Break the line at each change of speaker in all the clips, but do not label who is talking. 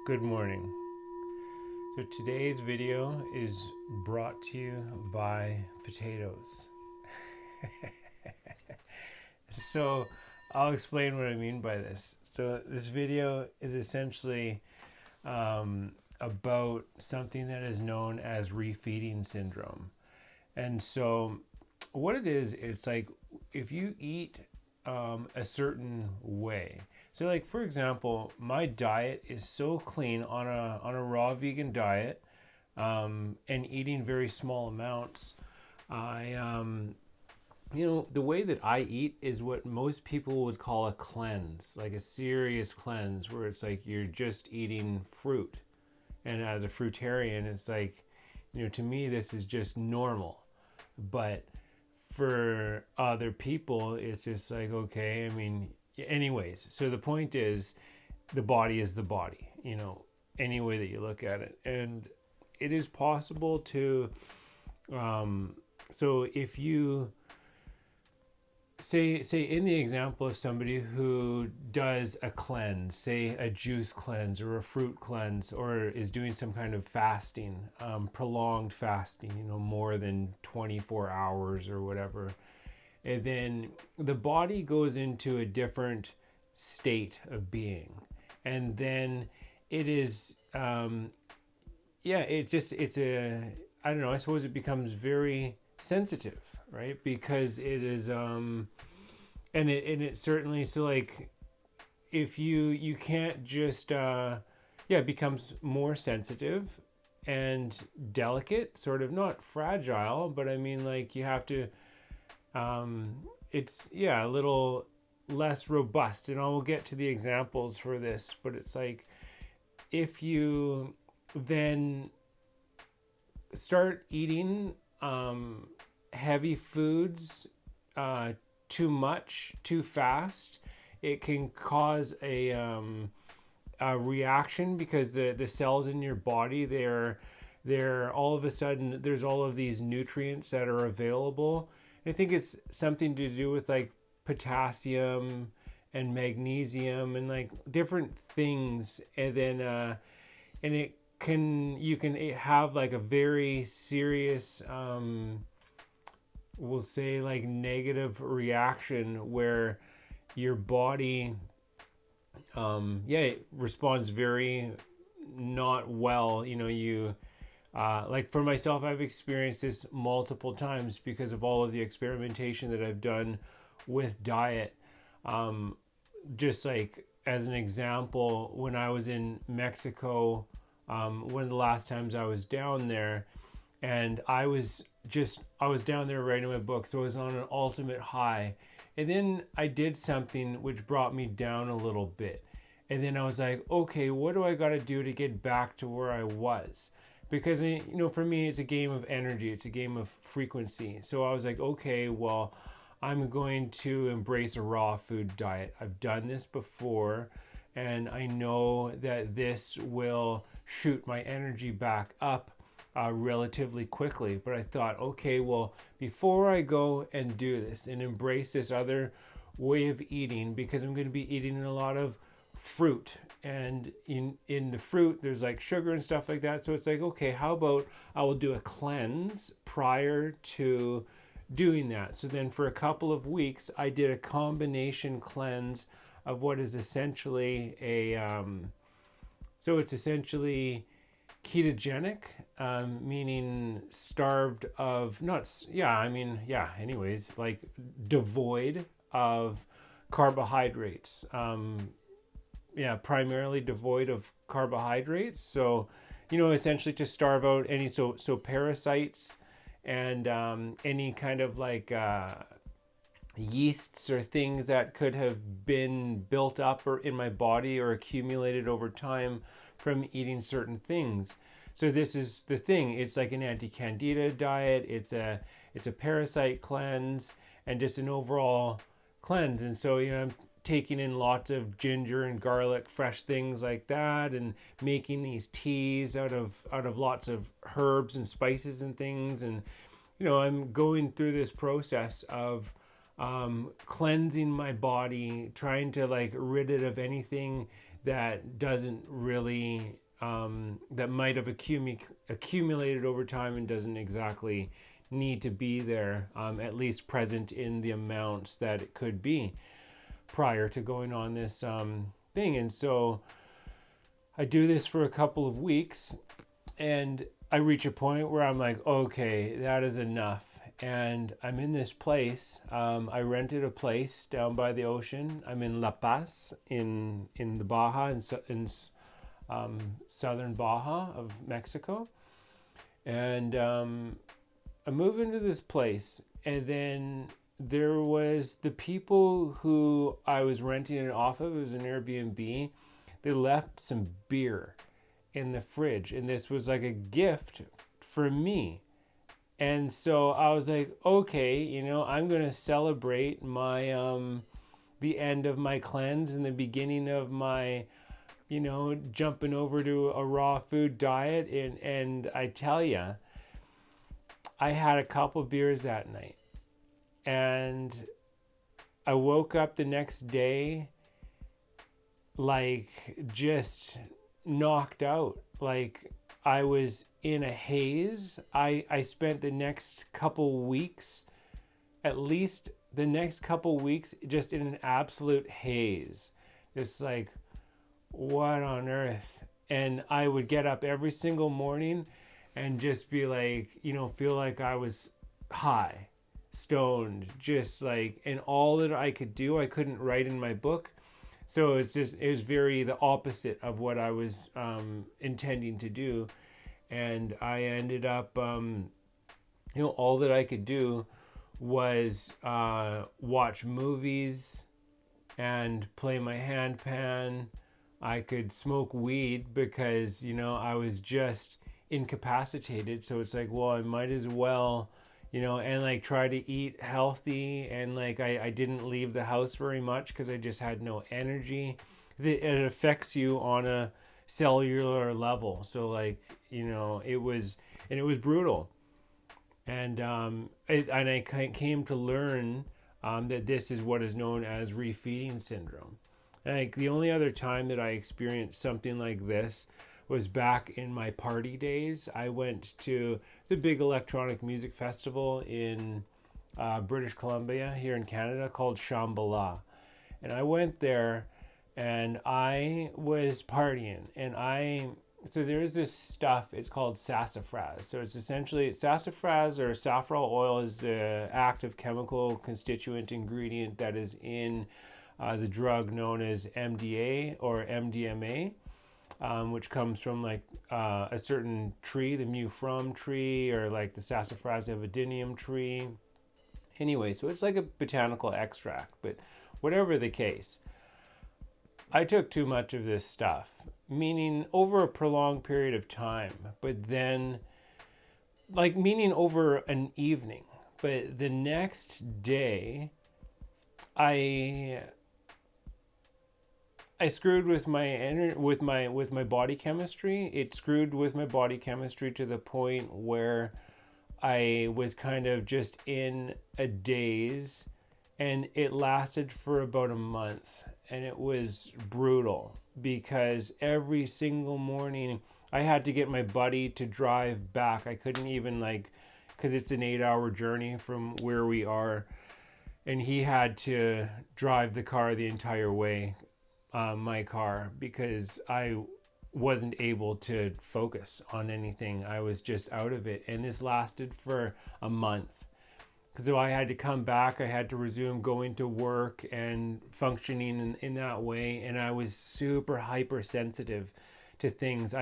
Good morning. So today's video is brought to you by potatoes. So I'll explain what I mean by this. So this video is essentially about something that is known as refeeding syndrome. And so what it is, it's like if you eat a certain way. So like, for example, my diet is so clean on a raw vegan diet, and eating very small amounts. The way that I eat is what most people would call a cleanse, like a serious cleanse, where it's like you're just eating fruit. And as a fruitarian, it's like, to me, this is just normal. But for other people, it's just like, okay, anyways, so the point is the body is the body, any way that you look at it. And it is possible to, so if you say in the example of somebody who does a cleanse, say a juice cleanse or a fruit cleanse, or is doing some kind of fasting, prolonged fasting, more than 24 hours or whatever, and then the body goes into a different state of being. And then it is, I suppose it becomes very sensitive, right? Because it is, and it certainly, so like, if you can't just, it becomes more sensitive and delicate, sort of, not fragile, but you have to, it's a little less robust. And I will get to the examples for this, but it's like, if you then start eating heavy foods too much, too fast, it can cause a reaction, because the cells in your body, they're all of a sudden, there's all of these nutrients that are available. I think it's something to do with like potassium and magnesium and like different things. And then, you can have like a very serious, we'll say like negative reaction, where your body, it responds very not well. Like for myself, I've experienced this multiple times because of all of the experimentation that I've done with diet. Just like as an example, when I was in Mexico, one of the last times I was down there, and I was down there writing my book, so I was on an ultimate high. And then I did something which brought me down a little bit. And then I was like, okay, what do I got to do to get back to where I was? Because, for me, it's a game of energy. It's a game of frequency. So I was like, okay, well, I'm going to embrace a raw food diet. I've done this before, and I know that this will shoot my energy back up relatively quickly. But I thought, okay, well, before I go and do this and embrace this other way of eating, because I'm going to be eating a lot of fruit, and in the fruit there's like sugar and stuff like that, so it's like, okay, how about I will do a cleanse prior to doing that. So then for a couple of weeks I did a combination cleanse of what is essentially it's essentially ketogenic, meaning starved of like devoid of carbohydrates, primarily devoid of carbohydrates. So, essentially to starve out any parasites and any kind of like yeasts or things that could have been built up or in my body or accumulated over time from eating certain things. So this is the thing. It's like an anti-candida diet. It's a parasite cleanse and just an overall cleanse. And so, I'm taking in lots of ginger and garlic, fresh things like that, and making these teas out of lots of herbs and spices and things. And I'm going through this process of cleansing my body, trying to like rid it of anything that doesn't really, that might have accumulated over time and doesn't exactly need to be there, at least present in the amounts that it could be prior to going on this thing. And so I do this for a couple of weeks, and I reach a point where I'm like, okay, that is enough. And I'm in this place. I rented a place down by the ocean. I'm in La Paz, in the Baja, in southern Baja of Mexico. And I move into this place, and then there was the people who I was renting it off of. It was an Airbnb. They left some beer in the fridge, and this was like a gift for me. And so I was like, okay, I'm going to celebrate my the end of my cleanse and the beginning of my jumping over to a raw food diet. And I tell you, I had a couple beers that night, and I woke up the next day like just knocked out. Like I was in a haze. I spent the next couple weeks, at least the next couple weeks, just in an absolute haze. Just like, what on earth? And I would get up every single morning and just be like, feel like I was high, stoned, just like, and all that I could do, I couldn't write in my book. So it was very the opposite of what I was intending to do. And I ended up, all that I could do was watch movies and play my handpan. I could smoke weed because, I was just incapacitated. So it's like, well, I might as well, and like try to eat healthy. And like, I didn't leave the house very much because I just had no energy. It affects you on a cellular level. So like, it was brutal. And I came to learn that this is what is known as refeeding syndrome. And like the only other time that I experienced something like this was back in my party days. I went to the big electronic music festival in British Columbia here in Canada called Shambhala. And I went there and I was partying, and so there's this stuff, it's called sassafras. So it's essentially, sassafras or saffron oil is the active chemical constituent ingredient that is in the drug known as MDA or MDMA. Which comes from like a certain tree, the mu-from tree, or like the Sassafras avidinium tree. Anyway, so it's like a botanical extract, but whatever the case, I took too much of this stuff, meaning over a prolonged period of time, but then like meaning over an evening. But the next day, I screwed with my body chemistry. It screwed with my body chemistry to the point where I was kind of just in a daze, and it lasted for about a month, and it was brutal because every single morning I had to get my buddy to drive back. I couldn't even because it's an 8-hour journey from where we are, and he had to drive the car the entire way. My car, because I wasn't able to focus on anything. I was just out of it. And this lasted for a month. So I had to come back. I had to resume going to work and functioning in that way. And I was super hypersensitive to things.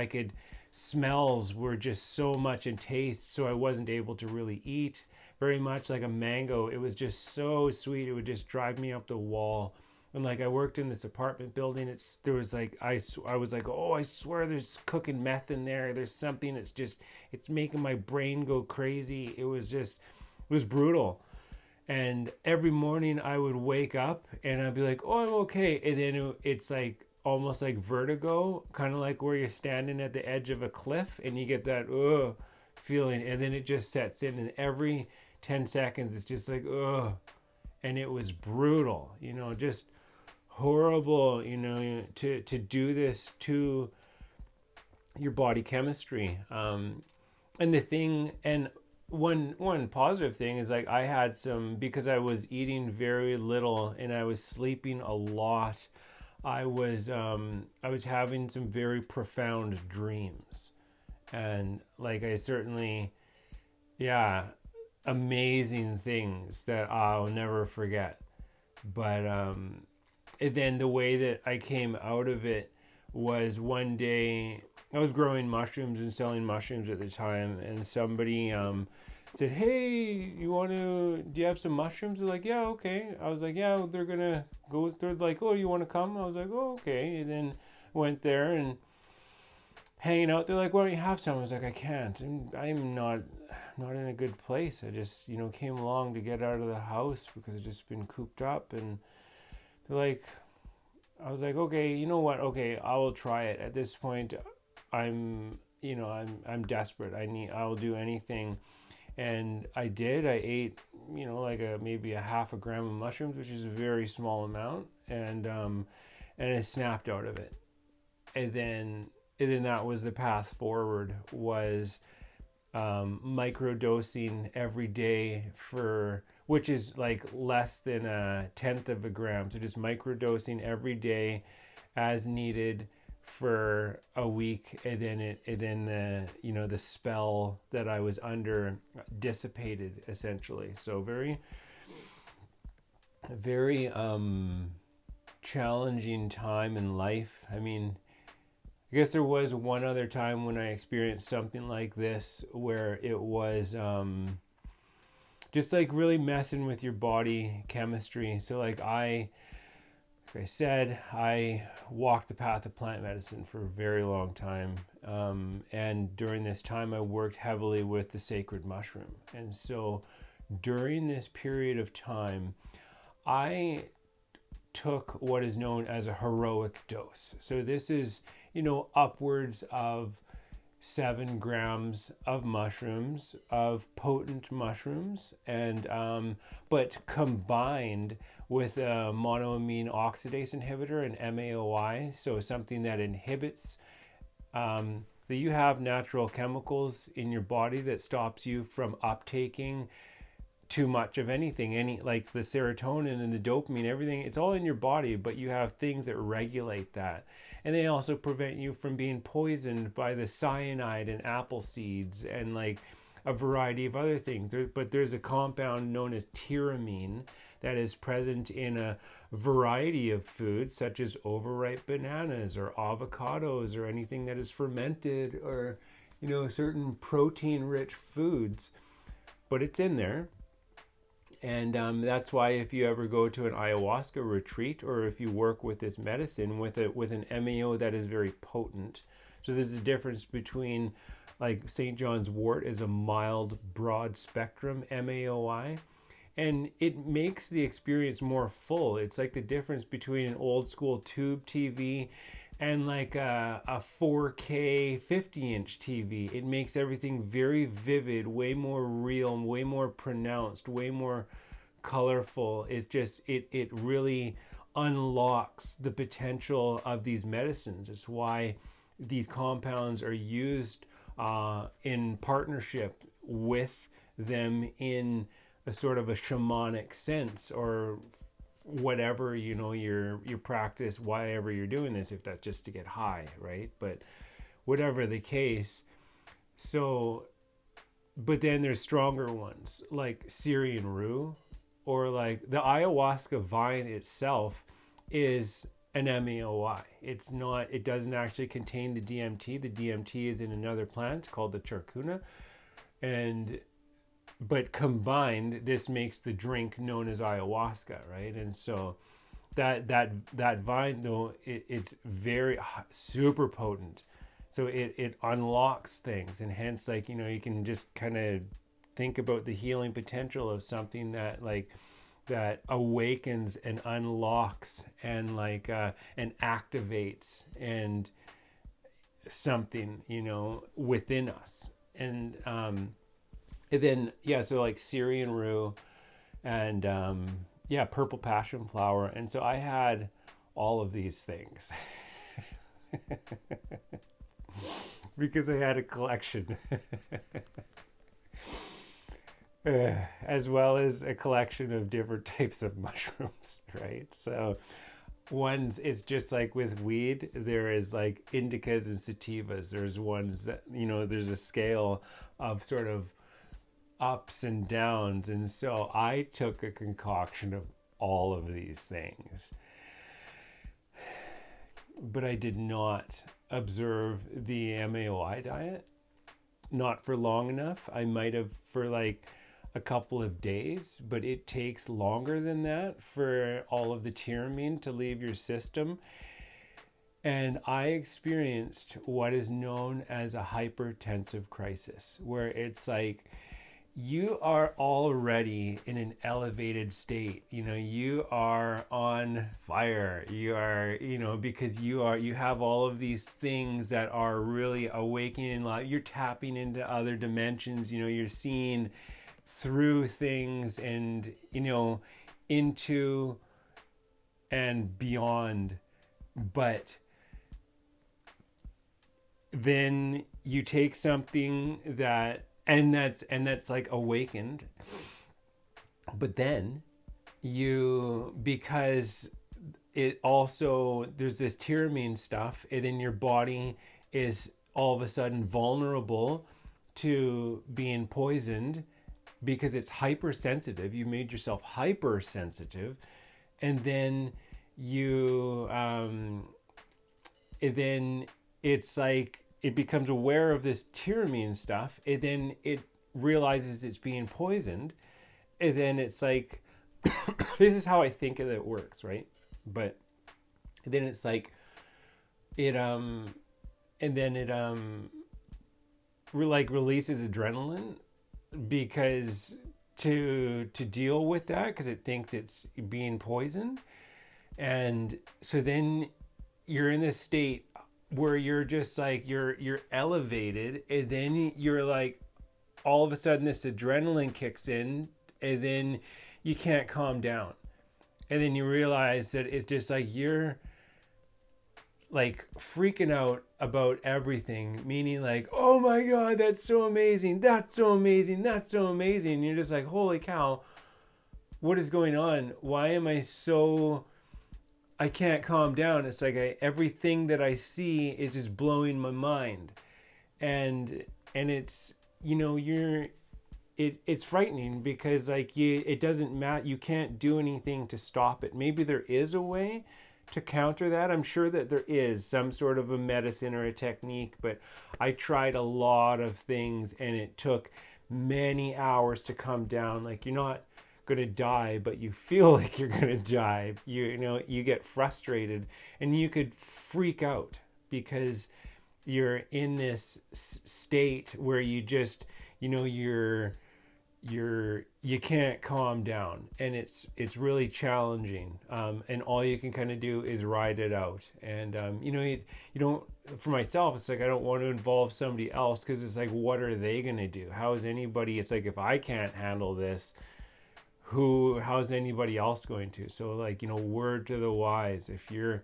Smells were just so much in taste. So I wasn't able to really eat very much. Like a mango, it was just so sweet. It would just drive me up the wall. And like I worked in this apartment building, I was like, oh, I swear there's cooking meth in there. There's something it's making my brain go crazy. It was brutal. And every morning I would wake up and I'd be like, oh, I'm okay. And then it's like almost like vertigo, kind of like where you're standing at the edge of a cliff and you get that feeling, and then it just sets in, and every 10 seconds it's just like and it was brutal, just horrible, to do this to your body chemistry. And the thing, and one positive thing is, like, I had some, because I was eating very little and I was sleeping a lot. I was having some very profound dreams, and like I certainly, yeah, amazing things that I'll never forget. But and then the way that I came out of it was, one day I was growing mushrooms and selling mushrooms at the time, and somebody said, "Hey, do you have some mushrooms?" They're like, "Yeah, okay." I was like, "Yeah, they're gonna go." They're like, "Oh, you want to come?" I was like, "Oh, okay." And then went there and hanging out. They're like, "Why don't you have some?" I was like, "I can't. And I'm not in a good place. I just, came along to get out of the house because I've just been cooped up." And they're like, I was like, "Okay, you know what? Okay, I will try it." At this point, I'm desperate. I will do anything. And I did. I ate, like maybe a half a gram of mushrooms, which is a very small amount, and I snapped out of it. And then that was the path forward, was microdosing every day, for which is like less than a tenth of a gram. So just microdosing every day as needed for a week, and then the spell that I was under dissipated, essentially. So very, very challenging time in life. I mean, I guess there was one other time when I experienced something like this, where it was just like really messing with your body chemistry. So like I said, I walked the path of plant medicine for a very long time. And during this time, I worked heavily with the sacred mushroom. And so during this period of time, I took what is known as a heroic dose. So this is, upwards of 7 grams of mushrooms, of potent mushrooms, and but combined with a monoamine oxidase inhibitor, an MAOI, so something that inhibits, that you have natural chemicals in your body that stops you from uptaking too much of anything, like the serotonin and the dopamine, everything, it's all in your body, but you have things that regulate that. And they also prevent you from being poisoned by the cyanide in apple seeds and like a variety of other things. But there's a compound known as tyramine that is present in a variety of foods, such as overripe bananas or avocados or anything that is fermented, or certain protein rich foods. But it's in there. And that's why if you ever go to an ayahuasca retreat, or if you work with this medicine with an MAO that is very potent. So there's a difference between, like, St. John's wort is a mild, broad spectrum MAOI, and it makes the experience more full. It's like the difference between an old school tube TV and like a 4K 50-inch TV. It makes everything very vivid, way more real, way more pronounced, way more colorful. It really unlocks the potential of these medicines. It's why these compounds are used in partnership with them in a sort of a shamanic sense, or whatever, your practice, why ever you're doing this, if that's just to get high, right? But whatever the case. So, but then there's stronger ones like Syrian rue, or like the ayahuasca vine itself is an MAOI. It doesn't actually contain the DMT. The DMT is in another plant called the charcuna, but combined, this makes the drink known as ayahuasca, right? And so that vine, though, it's very super potent. So it unlocks things, and hence, like, you can just kind of think about the healing potential of something that awakens and unlocks and and activates and something, within us. And then, so like Syrian rue and purple passion flower. And so I had all of these things. Because I had a collection. As well as a collection of different types of mushrooms, right? So ones, it's just like with weed, there is like indicas and sativas. There's ones that, there's a scale of sort of ups and downs. And so I took a concoction of all of these things. But I did not observe the MAOI diet, not for long enough. I might have for like a couple of days, but it takes longer than that for all of the tyramine to leave your system. And I experienced what is known as a hypertensive crisis, where it's like you are already in an elevated state. You are on fire. You are, because you have all of these things that are really awakening life. You're tapping into other dimensions. You're seeing through things and, into and beyond. But then you take something that's like awakened, but then because it also, there's this tyramine stuff, and then your body is all of a sudden vulnerable to being poisoned because it's hypersensitive. You made yourself hypersensitive, and then it's like it becomes aware of this tyramine stuff, and then it realizes it's being poisoned, and then it's like this is how I think that it works, right? But then it's like it releases adrenaline because to deal with that, because it thinks it's being poisoned. And so then you're in this state where you're just like you're elevated, and then you're like all of a sudden this adrenaline kicks in, and then you can't calm down, and then you realize that it's just like you're like freaking out about everything, meaning like, oh my god, that's so amazing, that's so amazing, that's so amazing, and you're just like, holy cow, what is going on? Why am I can't calm down? It's like everything that I see is just blowing my mind, and it's it's frightening because like it doesn't matter. You can't do anything to stop it. Maybe there is a way to counter that. I'm sure that there is some sort of a medicine or a technique, but I tried a lot of things and it took many hours to come down. Like, you're not going to die, but you feel like you're going to die. You get frustrated and you could freak out because you're in this state where you just, you can't calm down, and it's really challenging, and all you can kind of do is ride it out. And you don't, for myself, it's like I don't want to involve somebody else, because it's like, what are they gonna do? How is anybody, it's like, if I can't handle this, how's anybody else going to? So like, word to the wise, if you're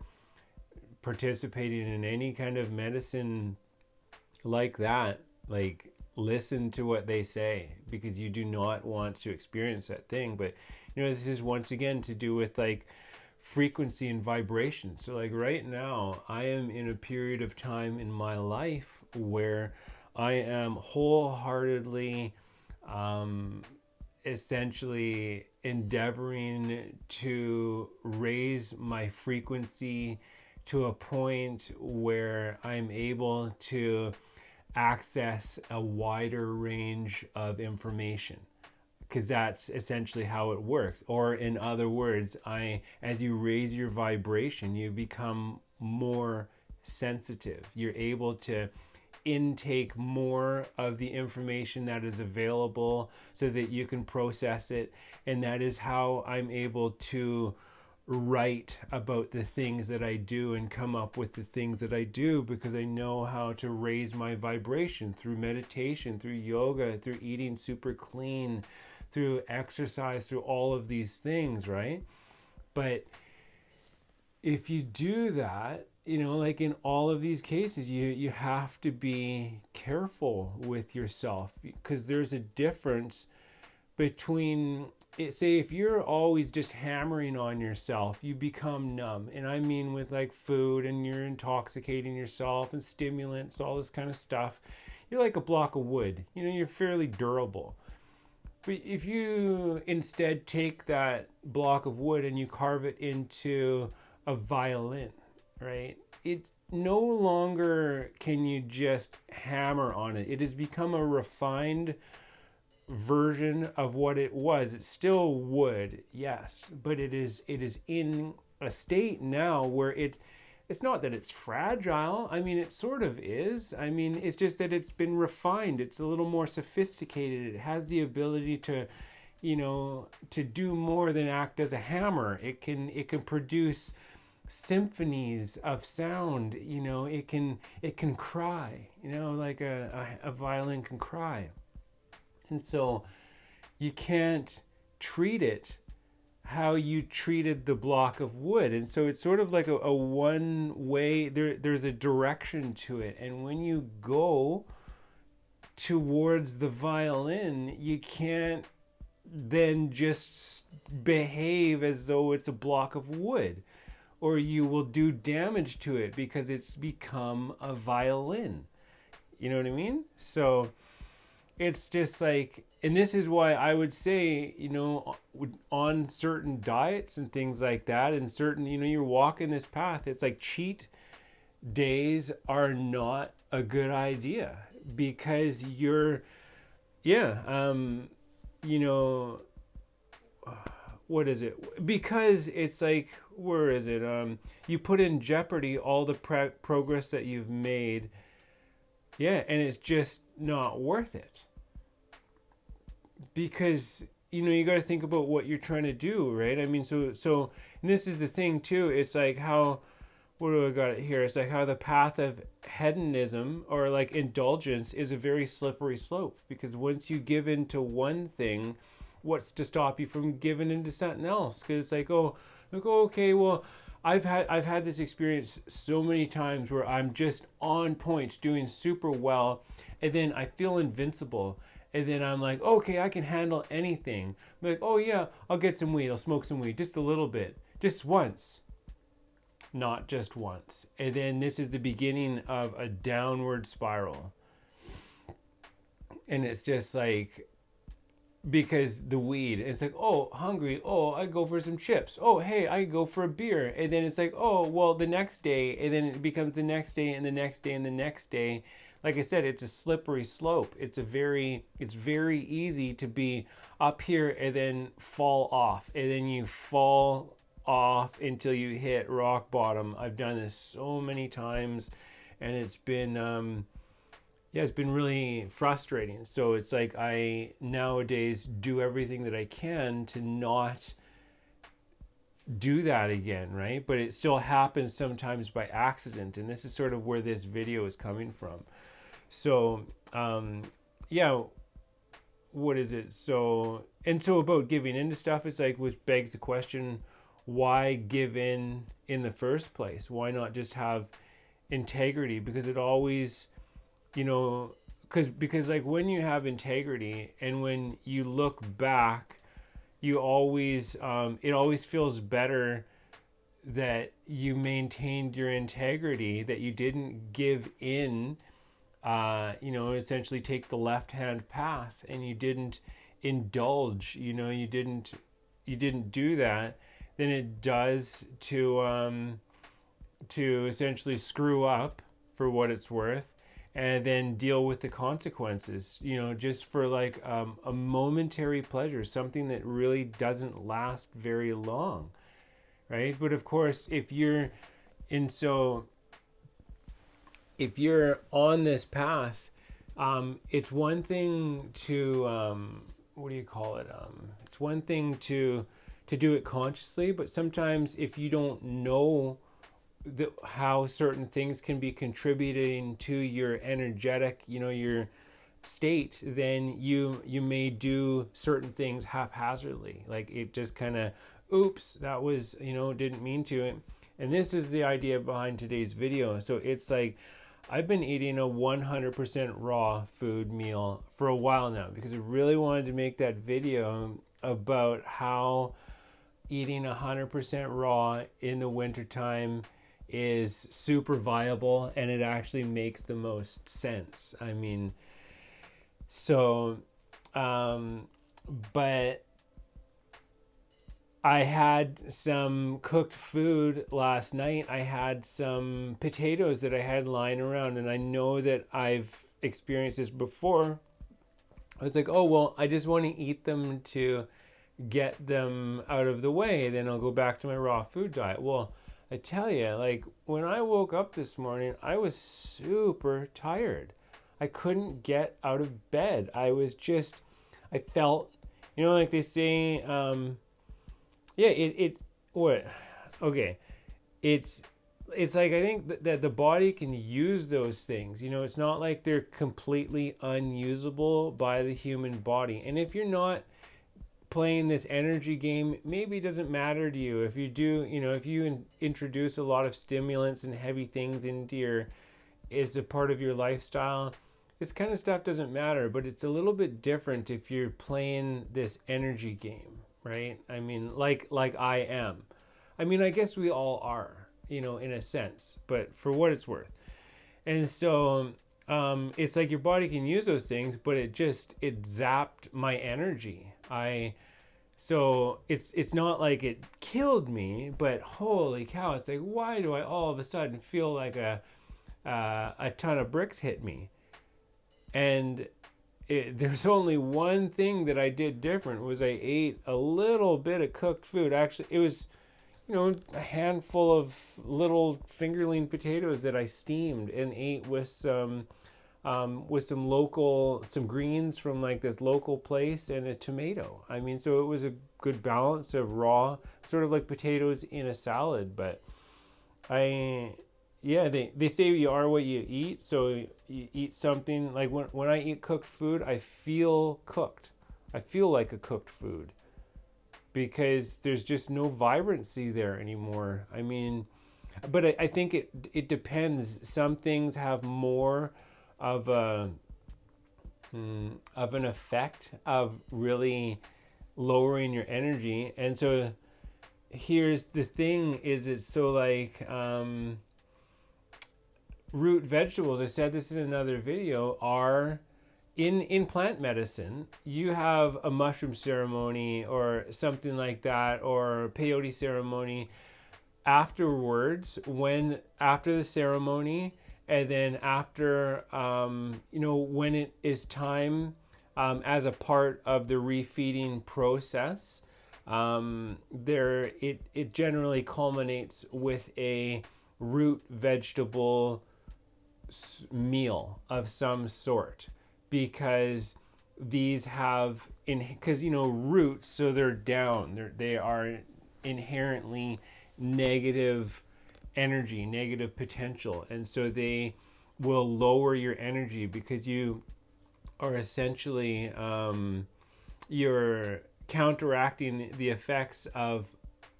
participating in any kind of medicine like that, like, listen to what they say, because you do not want to experience that thing. But this is once again to do with like frequency and vibration. So like right now I am in a period of time in my life where I am wholeheartedly essentially endeavoring to raise my frequency to a point where I'm able to access a wider range of information, because that's essentially how it works. Or in other words, as you raise your vibration, you become more sensitive. You're able to intake more of the information that is available so that you can process it. And that is how I'm able to write about the things that I do and come up with the things that I do, because I know how to raise my vibration through meditation, through yoga, through eating super clean, through exercise, through all of these things, right? But if you do that, like in all of these cases, you have to be careful with yourself, because there's a difference between it. Say if you're always just hammering on yourself, you become numb. And I mean with like food, and you're intoxicating yourself and stimulants, all this kind of stuff. You're like a block of wood. You're fairly durable. But if you instead take that block of wood and you carve it into a violin, right? It no longer can you just hammer on it. It has become a refined version of what it was. It's still wood, yes, but it is in a state now where it's not that it's fragile. I mean, it sort of is. I mean, it's just that it's been refined. It's a little more sophisticated. It has the ability to, to do more than act as a hammer. It can produce symphonies of sound. It can cry. Like a violin can cry. And so you can't treat it how you treated the block of wood. And so it's sort of like a one way, there's a direction to it. And when you go towards the violin, you can't then just behave as though it's a block of wood, or you will do damage to it because it's become a violin. You know what I mean? So it's just like, and this is why I would say, on certain diets and things like that, and certain, you're walking this path, it's like cheat days are not a good idea, because what is it? Because it's like, where is it? You put in jeopardy all the progress that you've made. Yeah, and it's just not worth it. Because you got to think about what you're trying to do, right? I mean, so and this is the thing too. It's like how, what do I got it here? It's like how the path of hedonism, or like indulgence, is a very slippery slope, because once you give in to one thing, what's to stop you from giving into something else? Because it's like, okay, well, I've had this experience so many times where I'm just on point, doing super well, and then I feel invincible. And then I'm like, okay, I can handle anything. I'm like, oh yeah, I'll get some weed. I'll smoke some weed, just a little bit, just once, not just once. And then this is the beginning of a downward spiral. And it's just like, because the weed, it's like, oh, hungry, oh, I go for some chips, oh, hey, I go for a beer. And then it's like, oh, well, the next day, and then it becomes the next day and the next day and the next day. Like I said, it's a slippery slope. It's very easy to be up here and then fall off, and then you fall off until you hit rock bottom. I've done this so many times, and it's been it's been really frustrating. So it's like I nowadays do everything that I can to not do that again, right? But it still happens sometimes by accident, and this is sort of where this video is coming from. So what is it? So about giving into stuff, it's like, which begs the question, why give in the first place? Why not just have integrity? Because it always, because like when you have integrity and when you look back, you always it always feels better that you maintained your integrity, that you didn't give in, essentially take the left-hand path, and you didn't indulge, you didn't do that, than it does to essentially screw up for what it's worth, and then deal with the consequences, just for like a momentary pleasure, something that really doesn't last very long, right? But of course, if you're on this path, it's one thing to it's one thing to do it consciously, but sometimes if you don't know how certain things can be contributing to your energetic, your state, then you may do certain things haphazardly, like it just kind of, oops, that was, didn't mean to. And this is the idea behind today's video. So it's like, I've been eating a 100% raw food meal for a while now because I really wanted to make that video about how eating 100% raw in the wintertime is super viable and it actually makes the most sense. I mean, so, but I had some cooked food last night. I had some potatoes that I had lying around, and I know that I've experienced this before. I was like, oh, well, I just want to eat them to get them out of the way. Then I'll go back to my raw food diet. Well, I tell you, like, when I woke up this morning, I was super tired. I couldn't get out of bed. I felt, like they say, it's like, I think that the body can use those things. It's not like they're completely unusable by the human body. And if you're not playing this energy game, maybe it doesn't matter to you. If you do, if you introduce a lot of stimulants and heavy things is a part of your lifestyle, this kind of stuff doesn't matter. But it's a little bit different if you're playing this energy game. Right? I mean, like I am. I mean, I guess we all are, in a sense, but for what it's worth. And so it's like your body can use those things, but it zapped my energy. So it's not like it killed me, but holy cow, it's like, why do I all of a sudden feel like a ton of bricks hit me? And there's only one thing that I did different, was I ate a little bit of cooked food. Actually, it was, a handful of little fingerling potatoes that I steamed and ate with some greens from like this local place and a tomato. I mean, so it was a good balance of raw, sort of like potatoes in a salad. But they say you are what you eat. So you eat something, like when I eat cooked food, I feel cooked. I feel like a cooked food because there's just no vibrancy there anymore. I mean, but I think it depends. Some things have more of an effect of really lowering your energy. And so here's the thing, it's so like, root vegetables, I said this in another video, are in plant medicine. You have a mushroom ceremony or something like that, or peyote ceremony afterwards, after the ceremony, and then after when it is time, as a part of the refeeding process, it generally culminates with a root vegetable meal of some sort, because these have roots, so they're down, they are inherently negative energy, negative potential, and so they will lower your energy because you are essentially you're counteracting the effects of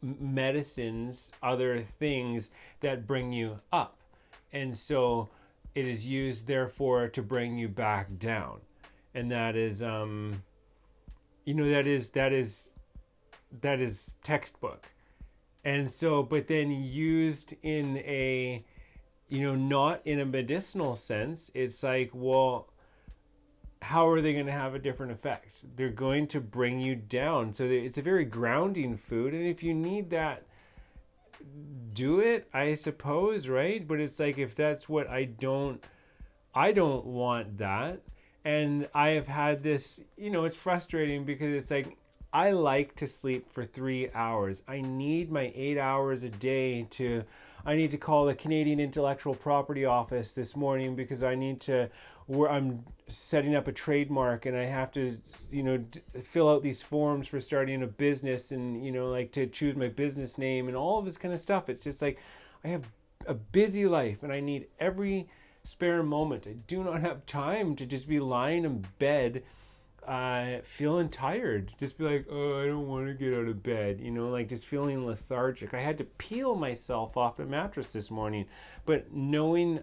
medicines, other things that bring you up. And so it is used, therefore, to bring you back down. And that is, that is textbook. And so, but then used in a, not in a medicinal sense, it's like, well, how are they going to have a different effect? They're going to bring you down. So it's a very grounding food. And if you need that, do it, I suppose, right? But it's like, if that's what I don't want that. And I have had this, it's frustrating because it's like, I like to sleep for 3 hours. I need my 8 hours a day I need to call the Canadian Intellectual Property Office this morning because I'm setting up a trademark and I have to, fill out these forms for starting a business and, like to choose my business name and all of this kind of stuff. It's just like, I have a busy life and I need every spare moment. I do not have time to just be lying in bed, feeling tired. Just be like, oh, I don't want to get out of bed. Like just feeling lethargic. I had to peel myself off the mattress this morning. But knowing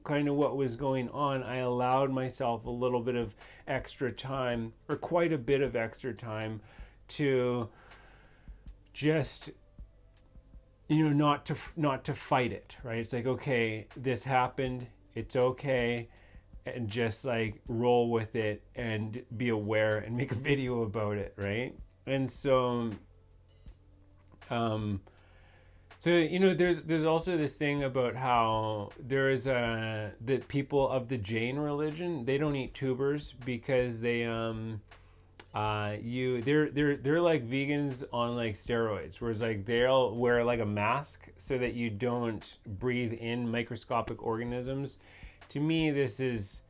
kind of what was going on, I allowed myself a little bit of extra time, or quite a bit of extra time, to just not to fight it, right? It's like, okay, this happened, it's okay, and just like roll with it and be aware and make a video about it, right? And so there's also this thing about how there is the people of the Jain religion, they don't eat tubers because they're like vegans on like steroids, whereas like they'll wear like a mask so that you don't breathe in microscopic organisms. To me, this is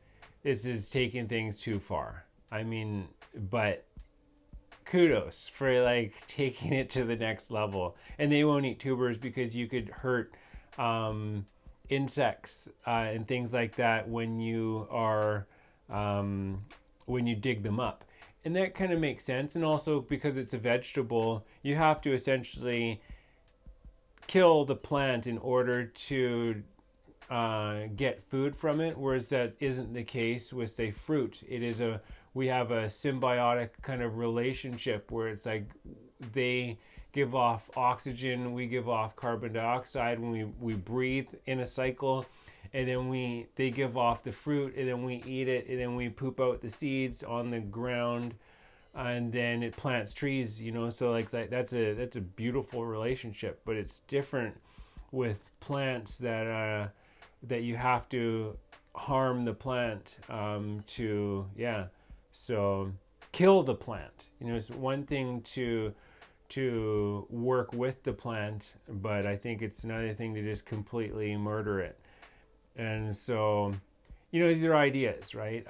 taking things too far. I mean, but kudos for like taking it to the next level. And they won't eat tubers because you could hurt insects and things like that when you dig them up. And that kind of makes sense. And also because it's a vegetable, you have to essentially kill the plant in order to get food from it, whereas that isn't the case with, say, fruit. We have a symbiotic kind of relationship where it's like they give off oxygen, we give off carbon dioxide when we breathe in a cycle, and then they give off the fruit, and then we eat it, and then we poop out the seeds on the ground, and then it plants trees. So like that's a beautiful relationship. But it's different with plants that you have to harm the plant so kill the plant. It's one thing to work with the plant, but I think it's another thing to just completely murder it. And so these are ideas, right?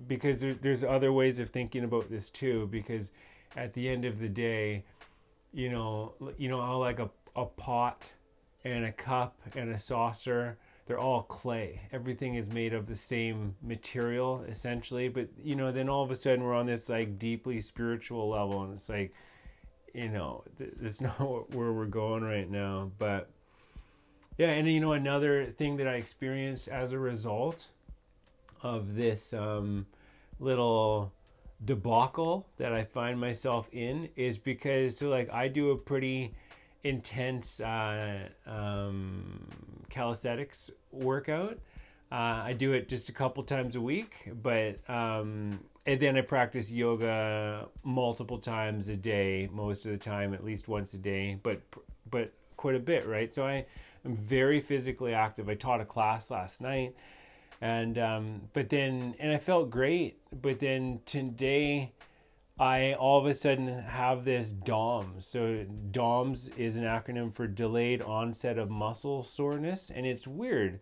Because there's other ways of thinking about this too, because at the end of the day, how like a pot and a cup and a saucer, they're all clay. Everything is made of the same material essentially, but then all of a sudden we're on this like deeply spiritual level, and it's like, it's not where we're going right now. But yeah, and another thing that I experienced as a result of this little debacle that I find myself in is because I do a pretty intense calisthenics workout. I do it just a couple times a week, but and then I practice yoga multiple times a day, most of the time, at least once a day, but quite a bit, right? So I am very physically active. I taught a class last night, and I felt great, but then today I all of a sudden have this DOMS. So DOMS is an acronym for delayed onset of muscle soreness. And it's weird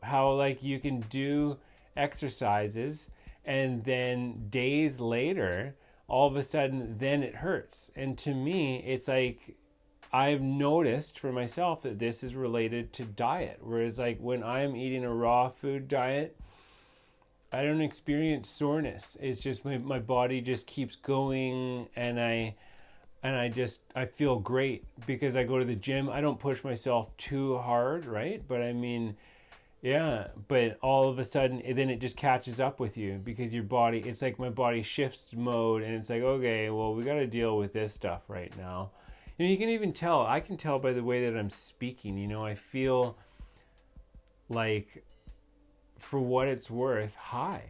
how you can do exercises and then days later, all of a sudden, then it hurts. And to me, it's like I've noticed for myself that this is related to diet. Whereas when I'm eating a raw food diet, I don't experience soreness. It's just my body just keeps going, and I feel great because I go to the gym. I don't push myself too hard, right? But I mean, yeah, but all of a sudden then it just catches up with you because your body, it's like my body shifts mode, and it's like, okay, well, we got to deal with this stuff right now. You can even tell, I can tell by the way that I'm speaking, I feel like, for what it's worth, high.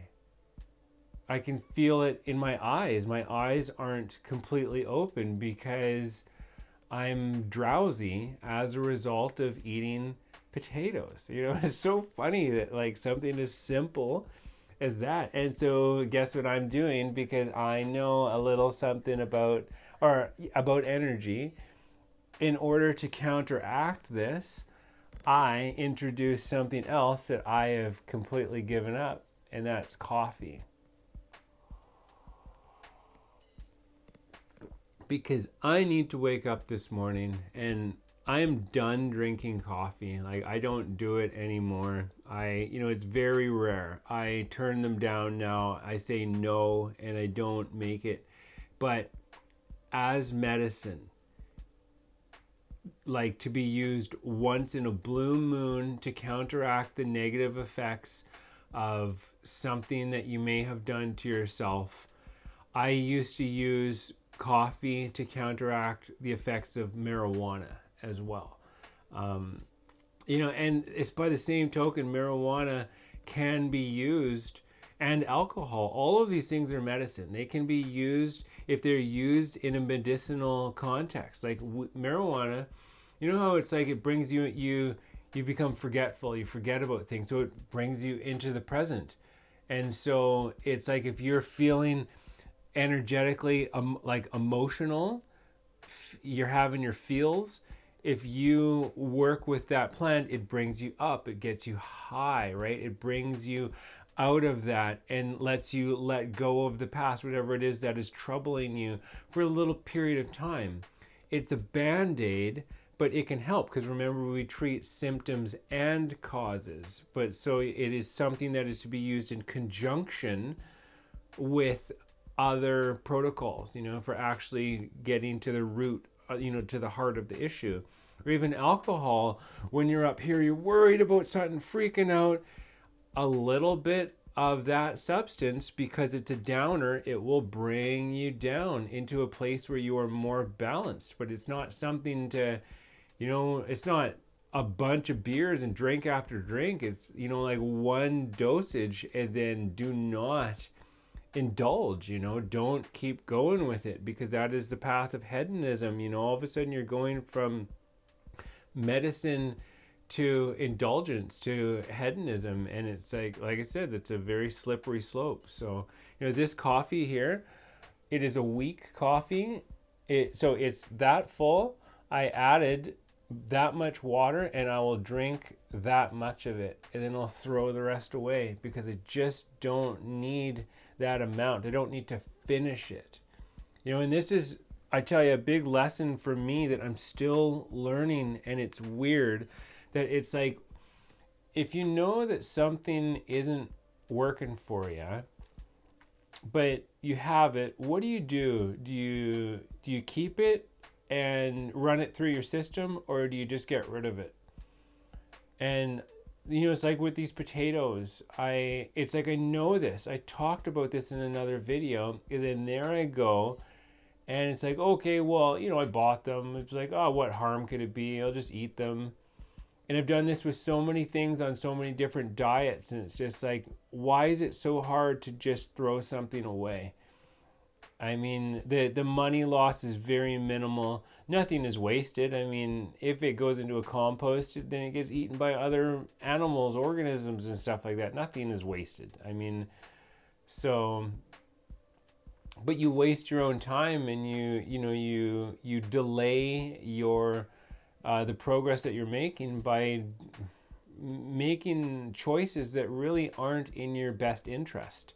I can feel it in my eyes. My eyes aren't completely open because I'm drowsy as a result of eating potatoes. It's so funny that something as simple as that. And so guess what I'm doing, because I know a little something about energy. In order to counteract this, I introduce something else that I have completely given up, and that's coffee. Because I need to wake up this morning, and I'm done drinking coffee. Like, I don't do it anymore. It's very rare. I turn them down now. I say no, and I don't make it. But as medicine, like, to be used once in a blue moon to counteract the negative effects of something that you may have done to yourself. I used to use coffee to counteract the effects of marijuana as well. And it's by the same token, marijuana can be used, and alcohol. All of these things are medicine. They can be used if they're used in a medicinal context. Like marijuana, you know how it's like it brings you become forgetful. You forget about things, so it brings you into the present. And so it's like if you're feeling energetically like emotional, you're having your feels. If you work with that plant, it brings you up, it gets you high, right? It brings you out of that and lets you let go of the past, whatever it is that is troubling you, for a little period of time. It's a band-aid, but it can help, because remember, we treat symptoms and causes. But so it is something that is to be used in conjunction with other protocols, for actually getting to the root, to the heart of the issue. Or even alcohol, when you're up here, you're worried about something, freaking out, a little bit of that substance, because it's a downer, it will bring you down into a place where you are more balanced. But it's not something to, it's not a bunch of beers and drink after drink. It's, like one dosage, and then do not indulge, don't keep going with it, because that is the path of hedonism. All of a sudden you're going from medicine to indulgence to hedonism, and it's like I said, it's a very slippery slope. So this coffee here, it is a weak coffee. So it's that full. I added that much water, and I will drink that much of it, and then I'll throw the rest away, because I just don't need that amount. I don't need to finish it. And this is, I tell you, a big lesson for me that I'm still learning. And it's weird that it's like, if you know that something isn't working for you, but you have it, what do? Do you keep it and run it through your system, or do you just get rid of it? And it's like with these potatoes, it's like I know this. I talked about this in another video, and then there I go, and it's like, okay, well, I bought them. It's like, oh, what harm could it be? I'll just eat them. And I've done this with so many things on so many different diets, and it's just like, why is it so hard to just throw something away? I mean, the money loss is very minimal. Nothing is wasted. I mean, if it goes into a compost, then it gets eaten by other animals, organisms, and stuff like that. Nothing is wasted. I mean, so, but you waste your own time, and you delay your the progress that you're making by making choices that really aren't in your best interest.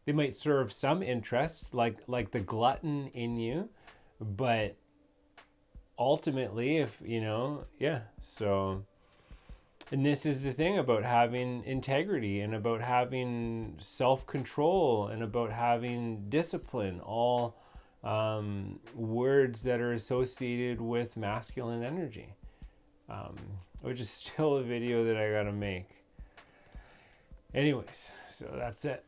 They might serve some interest, like the glutton in you, but ultimately, if so. And this is the thing about having integrity, and about having self-control, and about having discipline, all words that are associated with masculine energy, which is still a video that I gotta make. Anyways, so that's it.